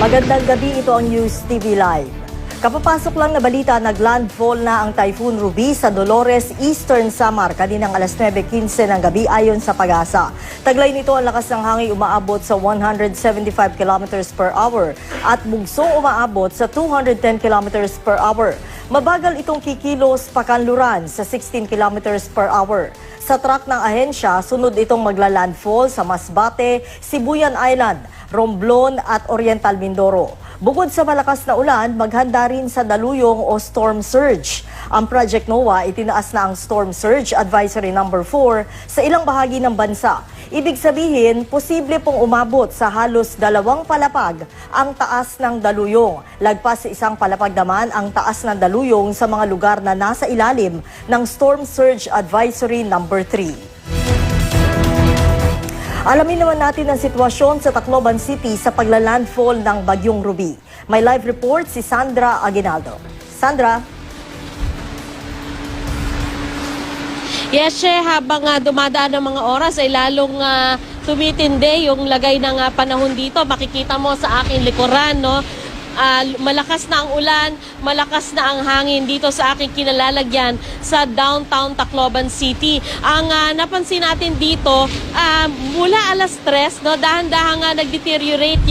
Magandang gabi, ito ang News TV Live. Kapapasok lang na balita, naglandfall na ang Typhoon Ruby sa Dolores, Eastern Samar kaninang alas 9:15 ng gabi ayon sa Pag-asa. Taglay nito ang lakas ng hangin umaabot sa 175 kilometers per hour at bugsong umaabot sa 210 kilometers per hour. Mabagal itong kikilos pakanluran sa 16 kilometers per hour. Sa track ng ahensya, sunod itong maglalandfall sa Masbate, Sibuyan Island, Romblon at Oriental Mindoro. Bukod sa malakas na ulan, maghanda rin sa daluyong o storm surge. Ang Project NOAA itinaas na ang Storm Surge Advisory No. 4 sa ilang bahagi ng bansa. Ibig sabihin, posible pong umabot sa halos 2 palapag ang taas ng daluyong. Lagpas sa 1 palapag naman ang taas ng daluyong sa mga lugar na nasa ilalim ng Storm Surge Advisory No. 3. Alamin naman natin ang sitwasyon sa Tacloban City sa paglalandfall ng Bagyong Ruby. May live report si Sandra Aguinaldo. Sandra? Yes, habang dumadaan ng mga oras ay lalong tumitindi yung lagay ng panahon dito. Makikita mo sa aking likuran, no? Malakas na ang ulan, malakas na ang hangin dito sa aking kinalalagyan sa downtown Tacloban City. Ang napansin natin dito, mula alas 3, no, dahan-dahan nag-deteriorate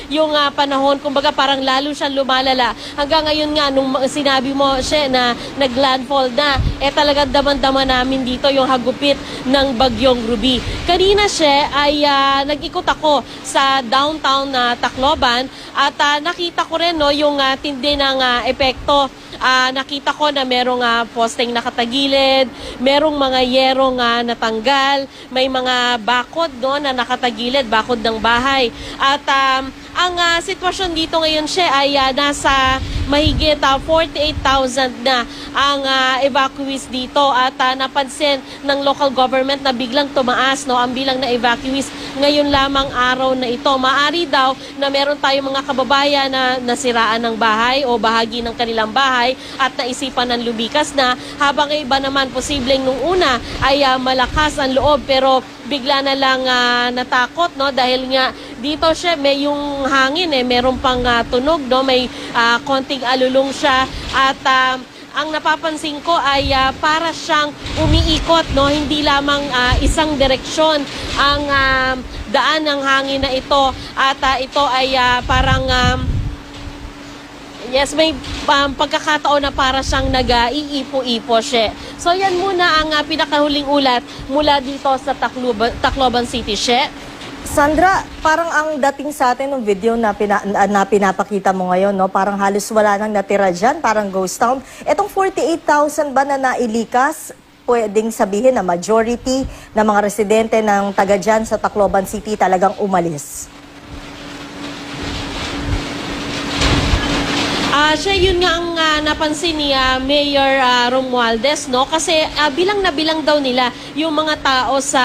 yung panahon. Kumbaga parang lalo siyang lumalala. Hanggang ngayon nga, nung sinabi mo siya na naglandfall na, talagang daman-daman namin dito yung hagupit ng Bagyong Ruby. Kanina siya ay nag-ikot ako sa downtown na Tacloban at nakita ko rin yung tindi ng epekto. Nakita ko na merong posteng nakatagilid, merong mga yerong natanggal, may mga bakod na nakatagilid, bakod ng bahay. At ang sitwasyon dito ngayon siya ay nasa mahigit 48,000 na ang evacuees dito at napansin ng local government na biglang tumaas ang bilang na evacuees ngayon lamang araw na ito. Maari daw na meron tayong mga kababayan na nasiraan ng bahay o bahagi ng kanilang bahay at naisipan ng lumikas na, habang iba naman posibleng nung una ay malakas ang loob pero bigla na lang natakot dahil nga dito siya may yung hangin meron pang tunog, may konting alulong siya at ang napapansin ko ay para siyang umiikot, hindi lamang isang direksyon ang daan ng hangin na ito at ito ay parang yes, may pagkakataon na para siyang nag-iipo-ipo siya. So yan muna ang pinakahuling ulat mula dito sa Tacloban City siya. Sandra, parang ang dating sa atin ng video na pinapakita mo ngayon, parang halos wala nang natira dyan, parang ghost town. Etong 48,000 ba na nailikas, pwedeng sabihin na majority ng mga residente ng taga dyan sa Tacloban City talagang umalis? Siya yun nga ang napansin ni Mayor Romualdez, kasi bilang na bilang daw nila yung mga tao sa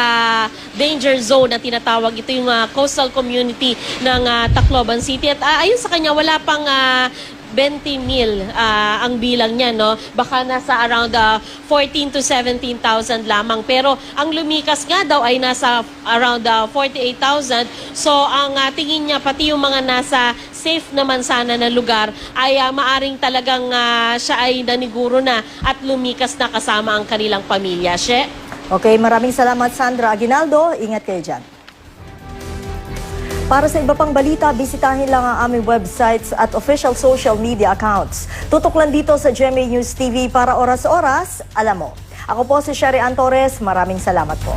danger zone na tinatawag, ito yung coastal community ng Tacloban City at ayon sa kanya wala pang 20,000 ang bilang niya, baka nasa around 14 to 17,000 lamang. Pero ang lumikas nga daw ay nasa around 48,000. So ang tingin niya pati yung mga nasa safe naman sana na lugar ay maaring talagang siya ay naniguro na at lumikas na kasama ang kanilang pamilya. Okay, maraming salamat Sandra Aguinaldo. Ingat kayo dyan. Para sa iba pang balita, bisitahin lang ang aming websites at official social media accounts. Tutok lang dito sa GMA News TV para oras-oras, alam mo. Ako po si Sherry Ann Torres, maraming salamat po.